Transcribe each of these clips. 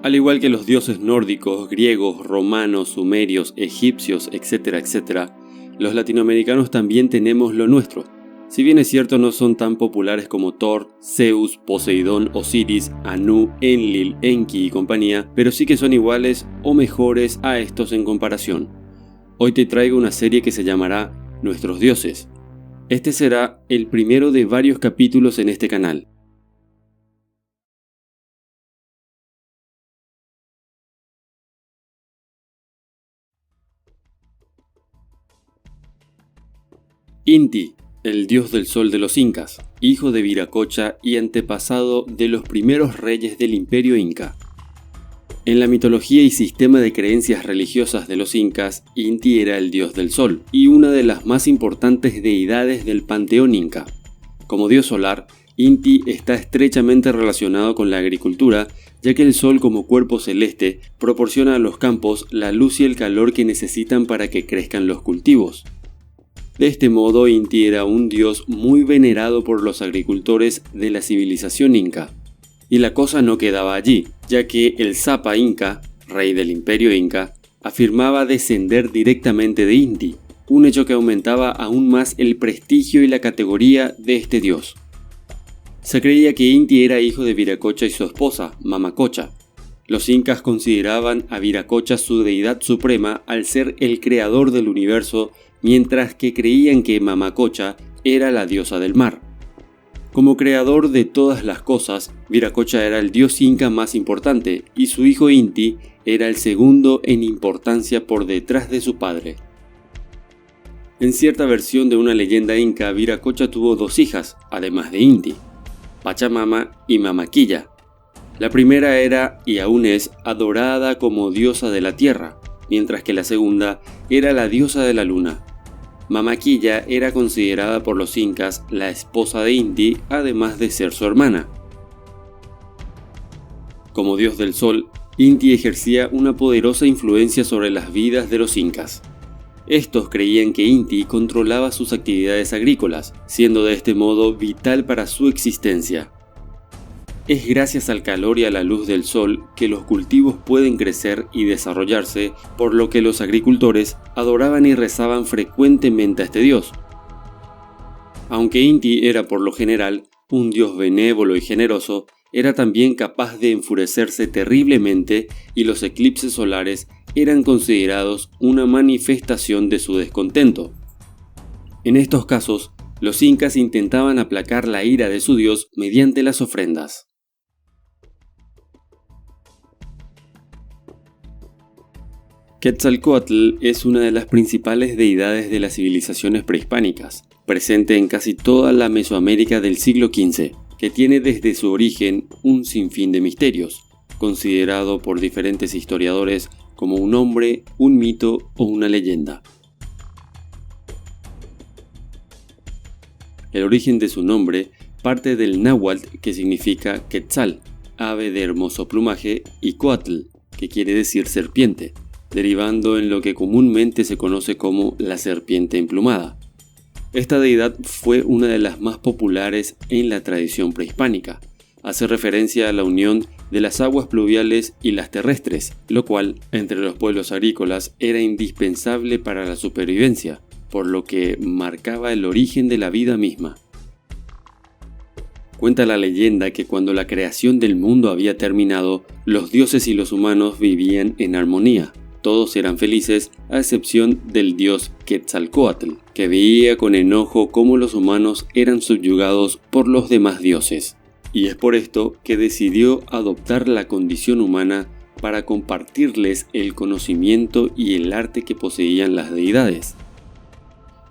Al igual que los dioses nórdicos, griegos, romanos, sumerios, egipcios, etcétera, etcétera, los latinoamericanos también tenemos lo nuestro. Si bien es cierto no son tan populares como Thor, Zeus, Poseidón, Osiris, Anu, Enlil, Enki y compañía, pero sí que son iguales o mejores a estos en comparación. Hoy te traigo una serie que se llamará Nuestros Dioses. Este será el primero de varios capítulos en este canal. Inti, el dios del sol de los incas, hijo de Viracocha y antepasado de los primeros reyes del imperio inca. En la mitología y sistema de creencias religiosas de los incas, Inti era el dios del sol y una de las más importantes deidades del panteón inca. Como dios solar, Inti está estrechamente relacionado con la agricultura, ya que el sol como cuerpo celeste proporciona a los campos la luz y el calor que necesitan para que crezcan los cultivos. De este modo, Inti era un dios muy venerado por los agricultores de la civilización inca. Y la cosa no quedaba allí, ya que el Sapa Inca, rey del imperio inca, afirmaba descender directamente de Inti, un hecho que aumentaba aún más el prestigio y la categoría de este dios. Se creía que Inti era hijo de Viracocha y su esposa, Mamacocha. Los incas consideraban a Viracocha su deidad suprema al ser el creador del universo, mientras que creían que Mamacocha era la diosa del mar. Como creador de todas las cosas, Viracocha era el dios inca más importante y su hijo Inti era el segundo en importancia por detrás de su padre. En cierta versión de una leyenda inca, Viracocha tuvo dos hijas, además de Inti, Pachamama y Mamaquilla. La primera era, y aún es, adorada como diosa de la tierra, mientras que la segunda era la diosa de la luna. Mamaquilla era considerada por los incas la esposa de Inti, además de ser su hermana. Como dios del sol, Inti ejercía una poderosa influencia sobre las vidas de los incas. Estos creían que Inti controlaba sus actividades agrícolas, siendo de este modo vital para su existencia. Es gracias al calor y a la luz del sol que los cultivos pueden crecer y desarrollarse, por lo que los agricultores adoraban y rezaban frecuentemente a este dios. Aunque Inti era por lo general un dios benévolo y generoso, era también capaz de enfurecerse terriblemente y los eclipses solares eran considerados una manifestación de su descontento. En estos casos, los incas intentaban aplacar la ira de su dios mediante las ofrendas. Quetzalcóatl es una de las principales deidades de las civilizaciones prehispánicas, presente en casi toda la Mesoamérica del siglo XV, que tiene desde su origen un sinfín de misterios, considerado por diferentes historiadores como un hombre, un mito o una leyenda. El origen de su nombre parte del náhuatl, que significa quetzal, ave de hermoso plumaje, y coatl, que quiere decir serpiente, derivando en lo que comúnmente se conoce como la serpiente emplumada. Esta deidad fue una de las más populares en la tradición prehispánica. Hace referencia a la unión de las aguas pluviales y las terrestres, lo cual, entre los pueblos agrícolas, era indispensable para la supervivencia, por lo que marcaba el origen de la vida misma. Cuenta la leyenda que cuando la creación del mundo había terminado, los dioses y los humanos vivían en armonía. Todos eran felices, a excepción del dios Quetzalcóatl, que veía con enojo cómo los humanos eran subyugados por los demás dioses. Y es por esto que decidió adoptar la condición humana para compartirles el conocimiento y el arte que poseían las deidades.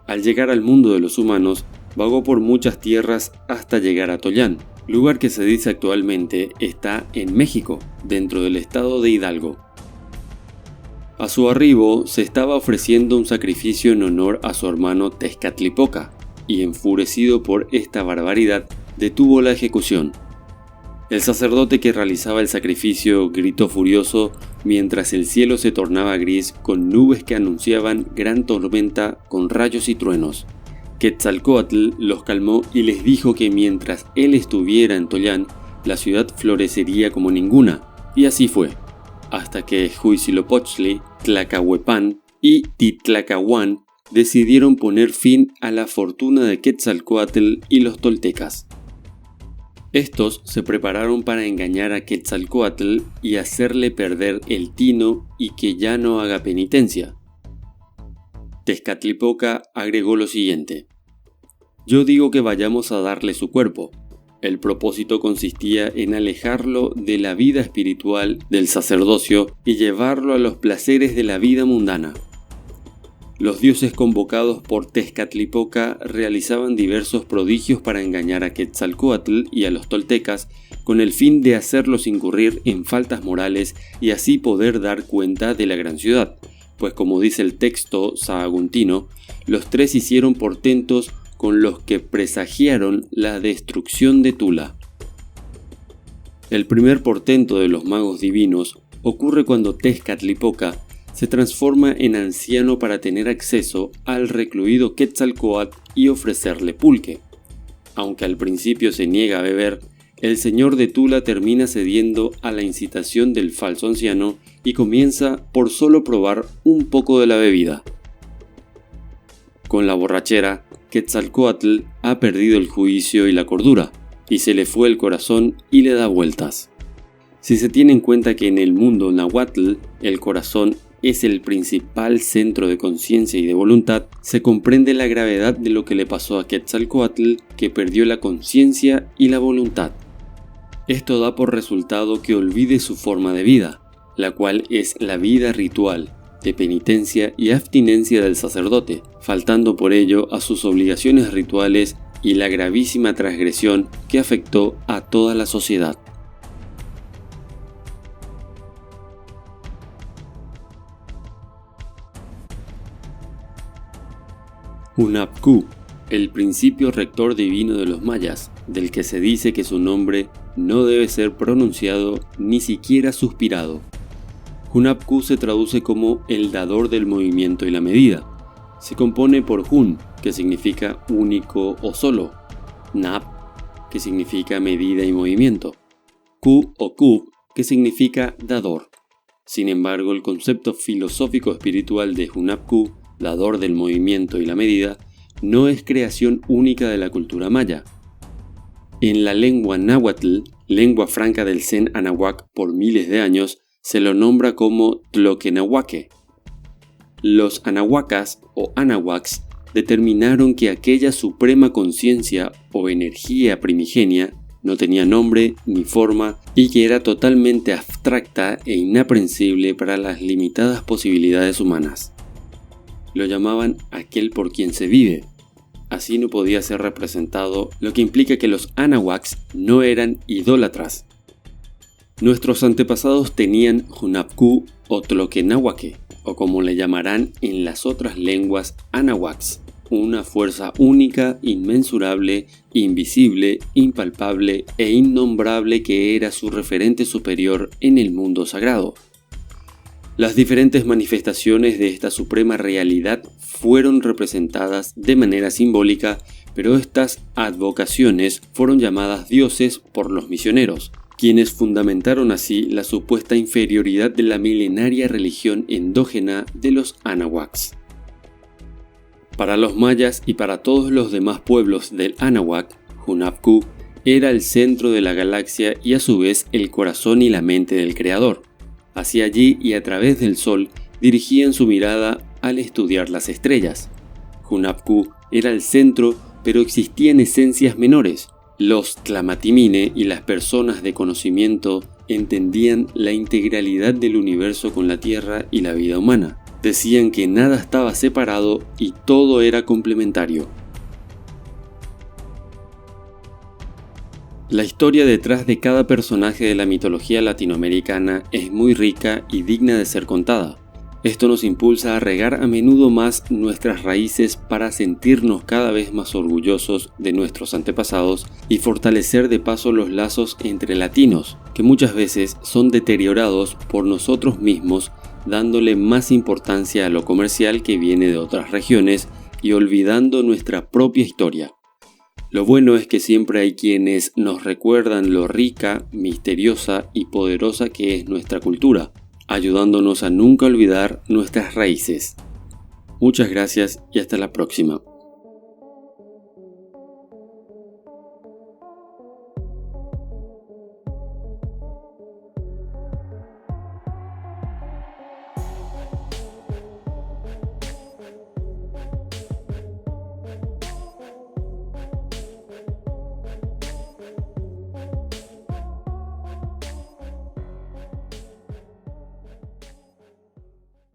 Al llegar al mundo de los humanos, vagó por muchas tierras hasta llegar a Tollán, lugar que se dice actualmente está en México, dentro del estado de Hidalgo. A su arribo se estaba ofreciendo un sacrificio en honor a su hermano Tezcatlipoca, y enfurecido por esta barbaridad, detuvo la ejecución. El sacerdote que realizaba el sacrificio gritó furioso mientras el cielo se tornaba gris con nubes que anunciaban gran tormenta con rayos y truenos. Quetzalcóatl los calmó y les dijo que mientras él estuviera en Tollán, la ciudad florecería como ninguna, y así fue. hasta que Huitzilopochtli, Tlacahuepan y Titlacahuán decidieron poner fin a la fortuna de Quetzalcóatl y los toltecas. Estos se prepararon para engañar a Quetzalcóatl y hacerle perder el tino y que ya no haga penitencia. Tezcatlipoca agregó lo siguiente: yo digo que vayamos a darle su cuerpo. El propósito consistía en alejarlo de la vida espiritual del sacerdocio y llevarlo a los placeres de la vida mundana. Los dioses convocados por Tezcatlipoca realizaban diversos prodigios para engañar a Quetzalcóatl y a los toltecas con el fin de hacerlos incurrir en faltas morales y así poder dar cuenta de la gran ciudad, pues como dice el texto sahaguntino, los tres hicieron portentos con los que presagiaron la destrucción de Tula. El primer portento de los magos divinos ocurre cuando Tezcatlipoca se transforma en anciano para tener acceso al recluido Quetzalcóatl y ofrecerle pulque. Aunque al principio se niega a beber, el señor de Tula termina cediendo a la incitación del falso anciano y comienza por solo probar un poco de la bebida. Con la borrachera, Quetzalcóatl ha perdido el juicio y la cordura, y se le fue el corazón y le da vueltas. Si se tiene en cuenta que en el mundo náhuatl el corazón es el principal centro de conciencia y de voluntad, se comprende la gravedad de lo que le pasó a Quetzalcóatl, que perdió la conciencia y la voluntad. Esto da por resultado que olvide su forma de vida, la cual es la vida ritual, de penitencia y abstinencia del sacerdote, faltando por ello a sus obligaciones rituales y la gravísima transgresión que afectó a toda la sociedad. Hunabku, el principio rector divino de los mayas, del que se dice que su nombre no debe ser pronunciado ni siquiera suspirado. Hunabku se traduce como el dador del movimiento y la medida. Se compone por Hun, que significa único o solo, Nab, que significa medida y movimiento, Ku o Kub, que significa dador. Sin embargo, el concepto filosófico espiritual de Hunabku, dador del movimiento y la medida, no es creación única de la cultura maya. En la lengua náhuatl, lengua franca del Zen Anahuac por miles de años, se lo nombra como Tloquenahuaque. Los anahuacas o anahuacs determinaron que aquella suprema conciencia o energía primigenia no tenía nombre ni forma y que era totalmente abstracta e inaprensible para las limitadas posibilidades humanas. Lo llamaban aquel por quien se vive. Así no podía ser representado, lo que implica que los anahuacs no eran idólatras. Nuestros antepasados tenían Hunabku o Tloquenahuaque, o como le llamarán en las otras lenguas, anahuacs, una fuerza única, inmensurable, invisible, impalpable e innombrable que era su referente superior en el mundo sagrado. Las diferentes manifestaciones de esta suprema realidad fueron representadas de manera simbólica, pero estas advocaciones fueron llamadas dioses por los misioneros, quienes fundamentaron así la supuesta inferioridad de la milenaria religión endógena de los anahuacs. Para los mayas y para todos los demás pueblos del Anahuac, Hunabku era el centro de la galaxia y a su vez el corazón y la mente del creador. Hacia allí y a través del sol dirigían su mirada al estudiar las estrellas. Hunabku era el centro, pero existían esencias menores. Los Tlamatimine y las personas de conocimiento entendían la integralidad del universo con la Tierra y la vida humana. Decían que nada estaba separado y todo era complementario. La historia detrás de cada personaje de la mitología latinoamericana es muy rica y digna de ser contada. Esto nos impulsa a regar a menudo más nuestras raíces para sentirnos cada vez más orgullosos de nuestros antepasados y fortalecer de paso los lazos entre latinos, que muchas veces son deteriorados por nosotros mismos, dándole más importancia a lo comercial que viene de otras regiones y olvidando nuestra propia historia. Lo bueno es que siempre hay quienes nos recuerdan lo rica, misteriosa y poderosa que es nuestra cultura. ayudándonos a nunca olvidar nuestras raíces. Muchas gracias y hasta la próxima.